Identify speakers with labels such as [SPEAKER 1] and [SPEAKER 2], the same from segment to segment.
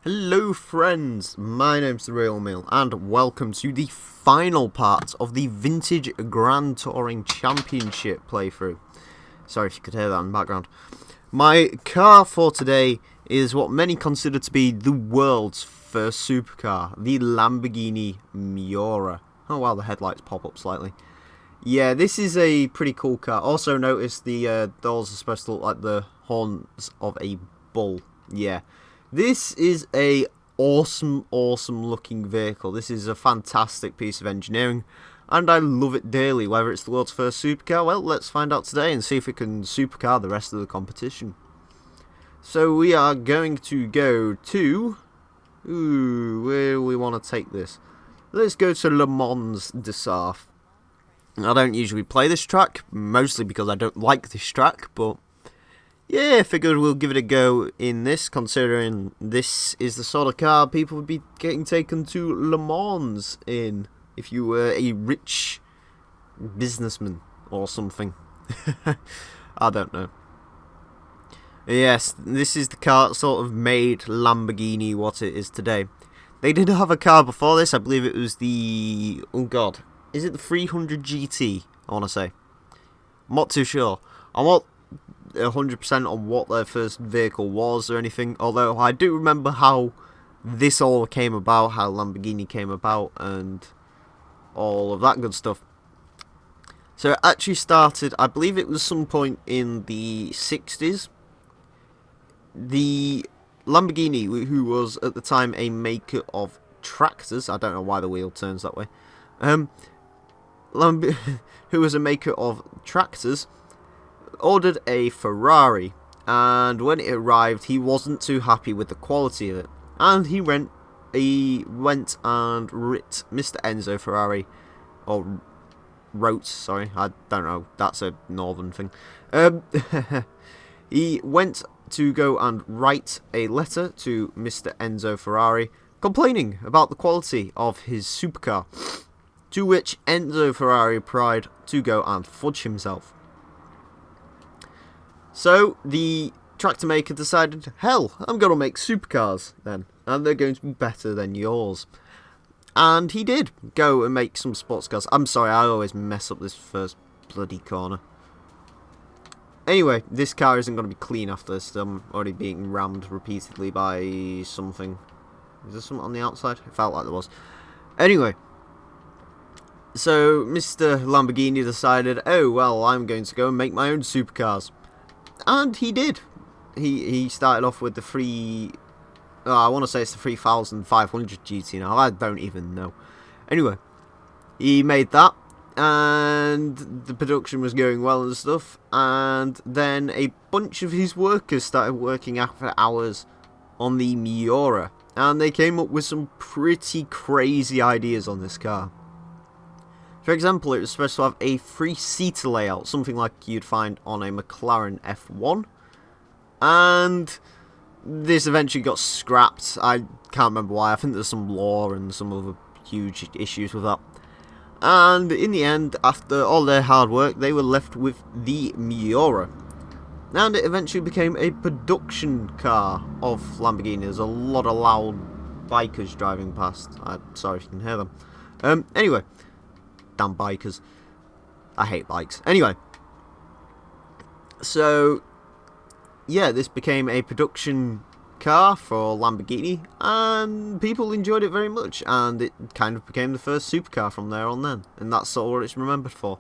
[SPEAKER 1] Hello friends, my name's TheRealEmile and welcome to the final part of the Vintage Grand Touring Championship playthrough. Sorry if you could hear that in the background. My car for today is what many consider to be the world's first supercar, the Lamborghini Miura. Oh wow, the headlights pop up slightly. Yeah, this is a pretty cool car. Also notice the doors are supposed to look like the horns of a bull. Yeah. This is a awesome looking vehicle. This is a fantastic piece of engineering and I love it dearly. Whether it's the world's first supercar, well, let's find out today and see if it can supercar the rest of the competition. So we are going to go to... where do we want to take this? Let's go to Le Mans de Sarthe. I don't usually play this track, mostly because I don't like this track, but... yeah, I figured we'll give it a go in this, considering this is the sort of car people would be getting taken to Le Mans in if you were a rich businessman or something. I don't know. Yes, this is the car that sort of made Lamborghini what it is today. They did have a car before this, I believe it was the... oh god, is it the 300 GT, I want to say. I'm not too sure. I'm not 100% on what their first vehicle was or anything, although I do remember how this all came about, how Lamborghini came about and all of that good stuff. So it actually started, I believe it was some point in the 60s. The Lamborghini, who was at the time a maker of tractors, I don't know why the wheel turns that way, who was a maker of tractors, ordered a Ferrari, and when it arrived he wasn't too happy with the quality of it, and he went and writ Mr. Enzo Ferrari, or wrote, sorry, I don't know, that's a northern thing. He went to go and write a letter to Mr. Enzo Ferrari complaining about the quality of his supercar, to which Enzo Ferrari tried to go and fudge himself. So the tractor maker decided, hell, I'm going to make supercars then, and they're going to be better than yours. And he did go and make some sports cars. I'm sorry, I always mess up this first bloody corner. Anyway, this car isn't going to be clean after this. I'm already being rammed repeatedly by something. Is there something on the outside? It felt like there was. Anyway. So Mr. Lamborghini decided, oh well, I'm going to go and make my own supercars. And he did. He started off with the I want to say it's the 3500 GT now. I don't even know. Anyway, he made that, and the production was going well and stuff. And then a bunch of his workers started working after hours on the Miura, and they came up with some pretty crazy ideas on this car. For example, it was supposed to have a 3-seater layout, something like you'd find on a McLaren F1. And this eventually got scrapped. I can't remember why. I think there's some law and some other huge issues with that. And in the end, after all their hard work, they were left with the Miura. And it eventually became a production car of Lamborghini. There's a lot of loud bikers driving past. I'm sorry if you can hear them. Anyway. Damn bikers. I hate bikes. Anyway. So, yeah, this became a production car for Lamborghini, and people enjoyed it very much, and it kind of became the first supercar from there on then, and that's sort of what it's remembered for.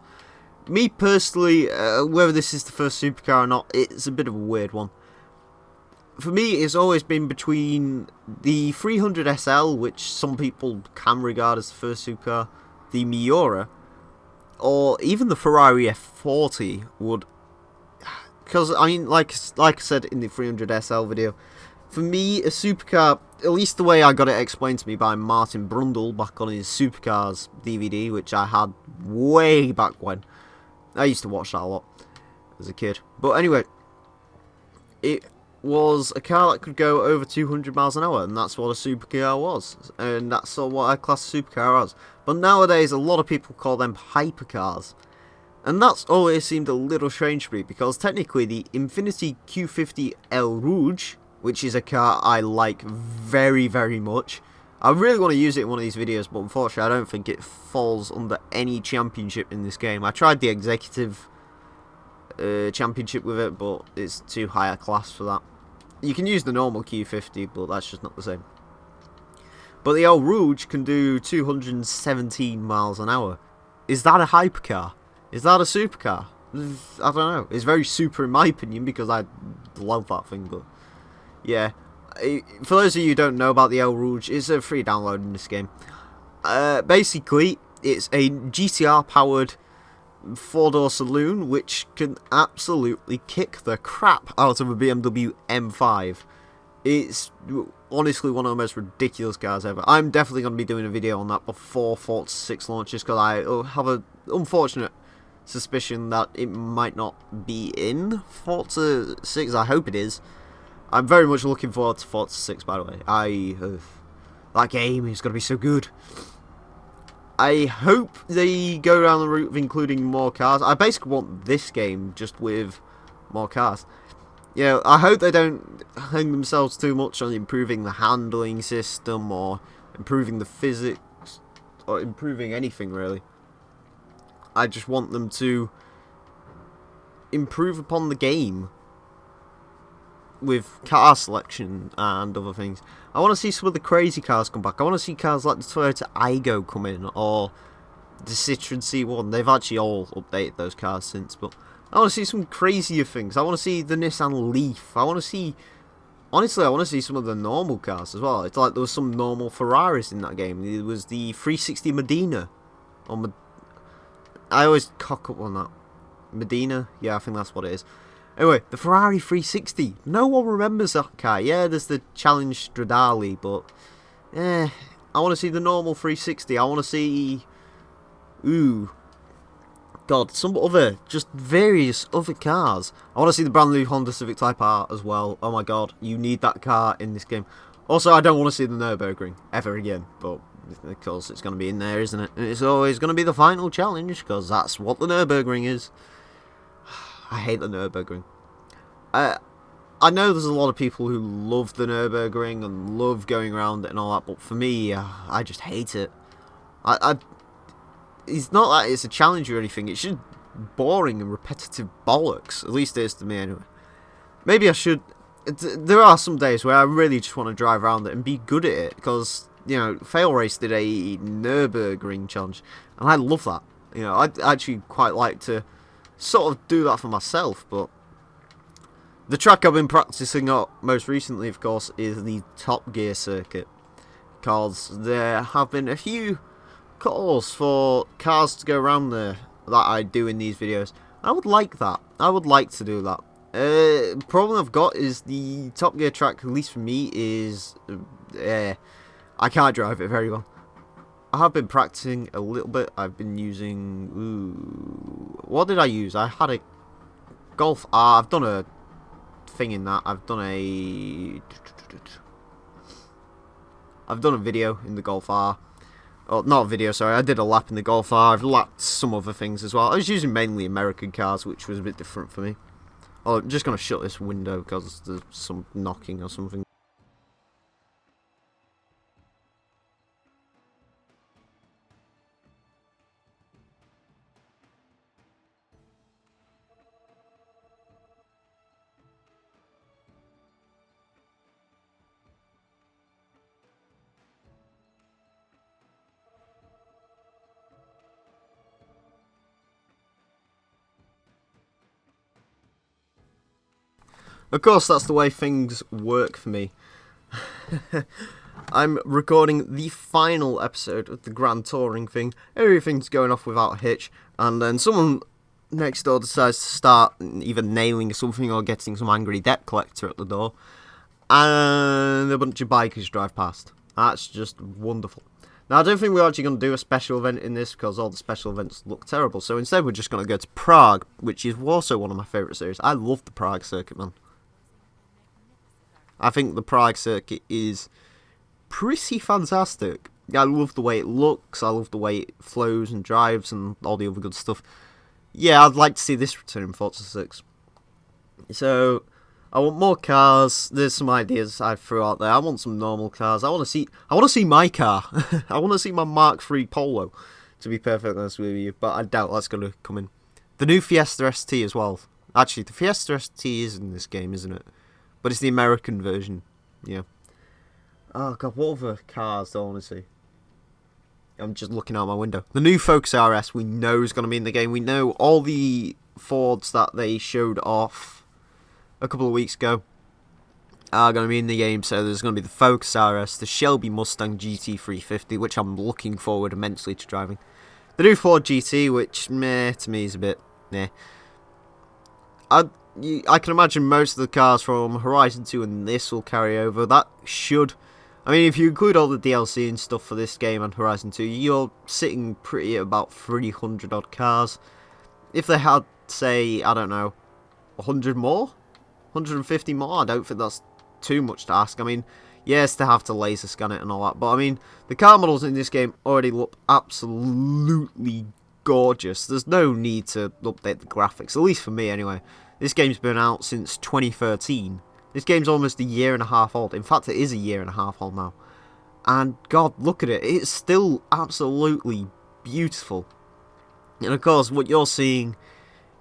[SPEAKER 1] Me personally, whether this is the first supercar or not, it's a bit of a weird one. For me, it's always been between the 300 SL, which some people can regard as the first supercar, the Miura, or even the Ferrari F40 would, because I mean, like I said in the 300 SL video, for me a supercar, at least the way I got it explained to me by Martin Brundle back on his Supercars DVD, which I had way back when. I used to watch that a lot as a kid. But anyway, it was a car that could go over 200 miles an hour, and that's what a supercar was, and that's sort of what I class a supercar as. But nowadays a lot of people call them hypercars, and that's always seemed a little strange to me, because technically the Infiniti Q50 El Rouge which is a car I like very, very much. I really want to use it in one of these videos, but unfortunately I don't think it falls under any championship in this game. I tried the executive championship with it, but it's too high a class for that. You can use the normal Q50, but that's just not the same. But the El Rouge can do 217 miles an hour. Is that a hypercar? Is that a supercar? I don't know. It's very super in my opinion because I love that thing, but yeah. For those of you who don't know about the El Rouge, it's a free download in this game. Basically, it's a GTR powered 4-door saloon which can absolutely kick the crap out of a BMW M5. It's honestly one of the most ridiculous cars ever. I'm definitely going to be doing a video on that before Forza 6 launches because I have an unfortunate suspicion that it might not be in Forza 6. I hope it is. I'm very much looking forward to Forza 6, by the way. That game is going to be so good. I hope they go down the route of including more cars. I basically want this game just with more cars. Yeah, I hope they don't hang themselves too much on improving the handling system or improving the physics or improving anything really. I just want them to improve upon the game with car selection and other things. I want to see some of the crazy cars come back. I want to see cars like the Toyota Aygo come in, or the Citroen C1. They've actually all updated those cars since, but I want to see some crazier things. I want to see the Nissan Leaf. I want to see, honestly, I want to see some of the normal cars as well. It's like there was some normal Ferraris in that game. It was the 360 Medina. I always cock up on that. Medina? Yeah, I think that's what it is. Anyway, the Ferrari 360. No one remembers that car. Yeah, there's the Challenge Stradale, but I want to see the normal 360. I want to see, some other, just various other cars. I want to see the brand new Honda Civic Type R as well. Oh my god, you need that car in this game. Also, I don't want to see the Nürburgring ever again, but of course it's going to be in there, isn't it? And it's always going to be the final challenge, because that's what the Nürburgring is. I hate the Nürburgring. I know there's a lot of people who love the Nürburgring and love going around it and all that, but for me, I just hate it. It's not that it's a challenge or anything, it's just boring and repetitive bollocks. At least it is to me anyway. Maybe I should... There are some days where I really just want to drive around it and be good at it, because, you know, Fail Race did a Nürburgring challenge, and I love that. You know, I'd actually quite like to sort of do that for myself, but the track I've been practicing on most recently, of course, is the Top Gear circuit, because there have been a few calls for cars to go around there that I do in these videos. I would like that. I would like to do that. Problem I've got is the Top Gear track, at least for me, is I can't drive it very well. I have been practicing a little bit. I've been using... what did I use? I had a Golf R. I've done a thing in that. I've done a video in the Golf R. Oh, not a video, sorry. I did a lap in the Golf R. I've lapped some other things as well. I was using mainly American cars, which was a bit different for me. Oh, I'm just going to shut this window because there's some knocking or something. Of course, that's the way things work for me. I'm recording the final episode of the Grand Touring thing. Everything's going off without a hitch, and then someone next door decides to start either nailing something or getting some angry debt collector at the door, and a bunch of bikers drive past. That's just wonderful. Now, I don't think we're actually going to do a special event in this, because all the special events look terrible, so instead we're just going to go to Prague, which is also one of my favourite series. I love the Prague circuit, man. I think the Prague circuit is pretty fantastic. I love the way it looks, I love the way it flows and drives and all the other good stuff. Yeah, I'd like to see this return in Forza 6. So, I want more cars. There's some ideas I threw out there. I want some normal cars. I want to see my car. I want to see my Mark III Polo, to be perfectly honest with you, but I doubt that's going to come in. The new Fiesta ST as well. Actually, the Fiesta ST is in this game, isn't it? But it's the American version. Yeah. Oh god, what other cars do I want to see? I'm just looking out my window. The new Focus RS we know is going to be in the game. We know all the Fords that they showed off a couple of weeks ago are going to be in the game. So there's going to be the Focus RS, the Shelby Mustang GT350, which I'm looking forward immensely to driving. The new Ford GT, which meh to me is a bit meh. I can imagine most of the cars from Horizon 2 and this will carry over. That should. I mean, if you include all the DLC and stuff for this game and Horizon 2, you're sitting pretty at about 300 odd cars. If they had, say, I don't know, 100 more? 150 more? I don't think that's too much to ask. I mean, yes, they have to laser scan it and all that, but I mean, the car models in this game already look absolutely gorgeous. There's no need to update the graphics, at least for me anyway. This game's been out since 2013. This game's almost a year and a half old. In fact, it is a year and a half old now. And God, look at it. It's still absolutely beautiful. And of course, what you're seeing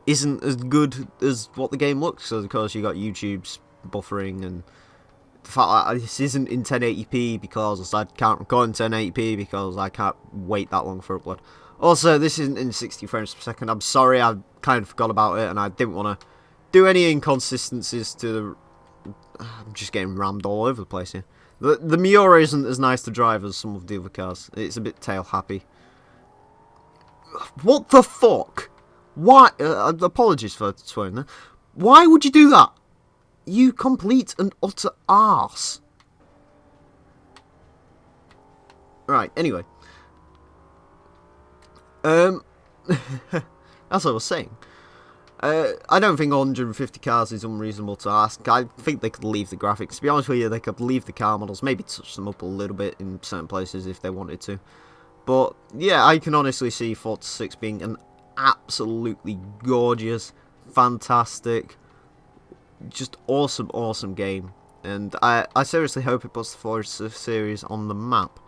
[SPEAKER 1] isn't as good as what the game looks. So of course, you got YouTube's buffering and the fact that this isn't in 1080p because I can't record in 1080p because I can't wait that long for upload. Also, this isn't in 60 frames per second. I'm sorry, I kind of forgot about it and I didn't want to do any inconsistencies to the... I'm just getting rammed all over the place here. The Miura isn't as nice to drive as some of the other cars. It's a bit tail happy. What the fuck? Why? Apologies for swearing there. Why would you do that? You complete and utter arse. Right, anyway. That's what I was saying. I don't think 150 cars is unreasonable to ask. I think they could leave the graphics. To be honest with you, they could leave the car models. Maybe touch them up a little bit in certain places if they wanted to. But, yeah, I can honestly see Forza 6 being an absolutely gorgeous, fantastic, just awesome, awesome game. And I seriously hope it puts the Forza series on the map.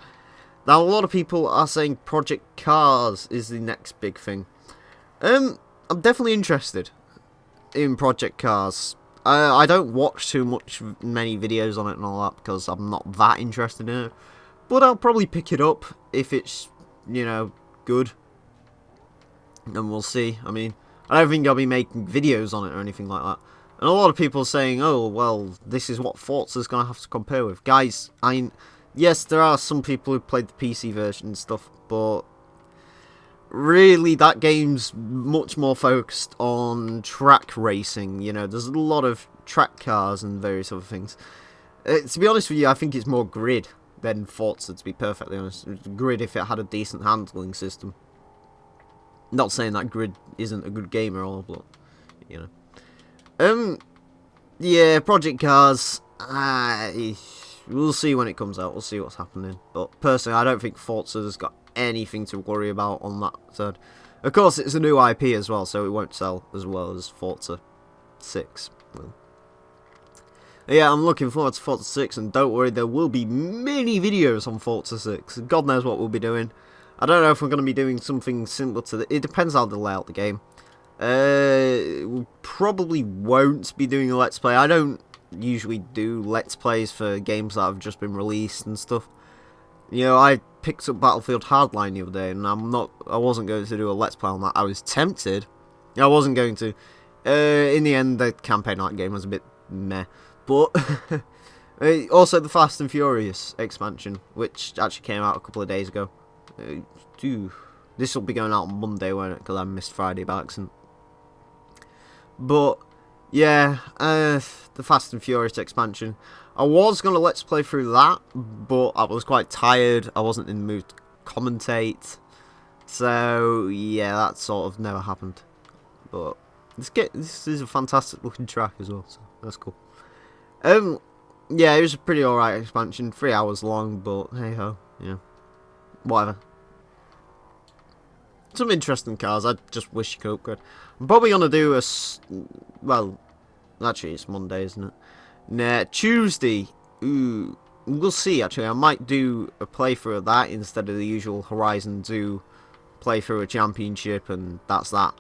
[SPEAKER 1] Now, a lot of people are saying Project Cars is the next big thing. I'm definitely interested in Project Cars. I don't watch many videos on it and all that because I'm not that interested in it. But I'll probably pick it up if it's, you know, good. And we'll see. I mean, I don't think I'll be making videos on it or anything like that. And a lot of people saying, oh, well, this is what Forza's going to have to compare with. Guys, yes, there are some people who played the PC version and stuff, but really, that game's much more focused on track racing. You know, there's a lot of track cars and various other things. To be honest with you, I think it's more grid than Forza, to be perfectly honest. Grid if it had a decent handling system. Not saying that Grid isn't a good game or all, but, you know. Yeah, Project Cars, we'll see when it comes out. We'll see what's happening. But personally, I don't think Forza's got anything to worry about on that side. Of course, it's a new IP as well, so it won't sell as well as Forza 6 will. Yeah, I'm looking forward to Forza 6, and don't worry, there will be many videos on Forza 6. God knows what we'll be doing. I don't know if we're going to be doing something similar to it depends how they lay out the game. We probably won't be doing a Let's Play. I don't usually do Let's Plays for games that have just been released and stuff. You know, I picked up Battlefield Hardline the other day, and I wasn't going to do a Let's Play on that. I was tempted. I wasn't going to. In the end, the campaign on that game was a bit meh. But also the Fast and Furious expansion, which actually came out a couple of days ago. This will be going out on Monday, won't it? Because I missed Friday by accident. But yeah, the Fast and Furious expansion. I was going to Let's Play through that, but I was quite tired. I wasn't in the mood to commentate. So, yeah, that sort of never happened. But this is a fantastic looking track as well, so that's cool. Yeah, it was a pretty alright expansion. 3 hours long, but hey-ho, yeah. Whatever. Some interesting cars. I just wish you could upgrade. I'm probably going to do Actually, it's Monday, isn't it? Nah, Tuesday. Ooh, we'll see. Actually, I might do a playthrough of that instead of the usual Horizon 2 playthrough a championship, and that's that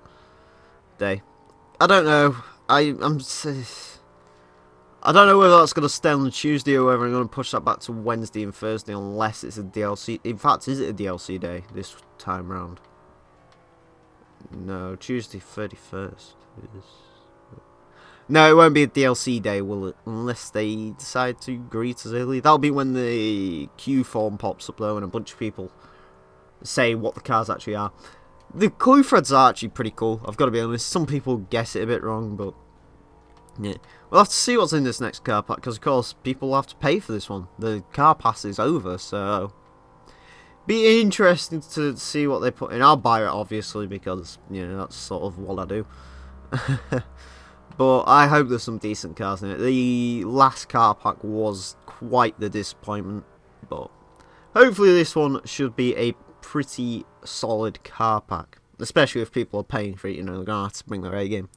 [SPEAKER 1] day. I don't know. I don't know whether that's going to stay on Tuesday or whether I'm going to push that back to Wednesday and Thursday unless it's a DLC. In fact, is it a DLC day this time round? No, Tuesday 31st. No, it won't be a DLC day, will it? Unless they decide to greet us early. That'll be when the queue form pops up though and a bunch of people say what the cars actually are. The clue threads are actually pretty cool, I've got to be honest. Some people guess it a bit wrong, but yeah. We'll have to see what's in this next car pack, because of course people will have to pay for this one. The car pass is over, so be interesting to see what they put in. I'll buy it obviously, because you know that's sort of what I do. But I hope there's some decent cars in it. The last car pack was quite the disappointment, but hopefully this one should be a pretty solid car pack, especially if people are paying for it. You know, they're gonna have to bring their A game.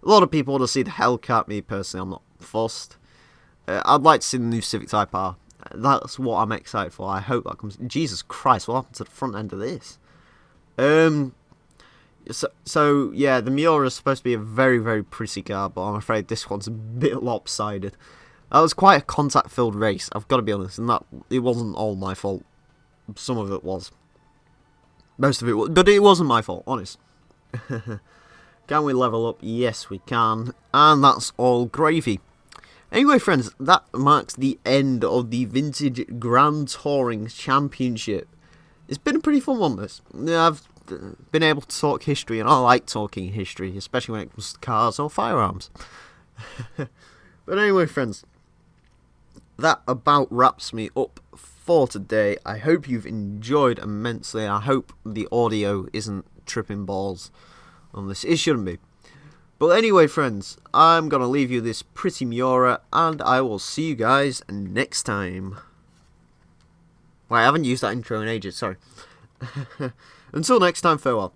[SPEAKER 1] A lot of people want to see the Hellcat. Me personally, I'm not fussed. I'd like to see the new Civic Type R. That's what I'm excited for. I hope that comes. Jesus Christ, what happened to the front end of this? So yeah, the Miura is supposed to be a very, very pretty car, but I'm afraid this one's a bit lopsided. That was quite a contact-filled race, I've got to be honest, and that it wasn't all my fault. Some of it was. Most of it was, but it wasn't my fault, honest. Can we level up? Yes, we can. And that's all gravy. Anyway, friends, that marks the end of the Vintage Grand Touring Championship. It's been a pretty fun one, this. I've been able to talk history, and I like talking history, especially when it comes to cars or firearms. But anyway, friends, that about wraps me up for today. I hope you've enjoyed immensely. I hope the audio isn't tripping balls on this. It shouldn't be. But anyway, friends, I'm going to leave you this pretty Miura, and I will see you guys next time. Well, I haven't used that intro in ages, sorry. Until next time, farewell.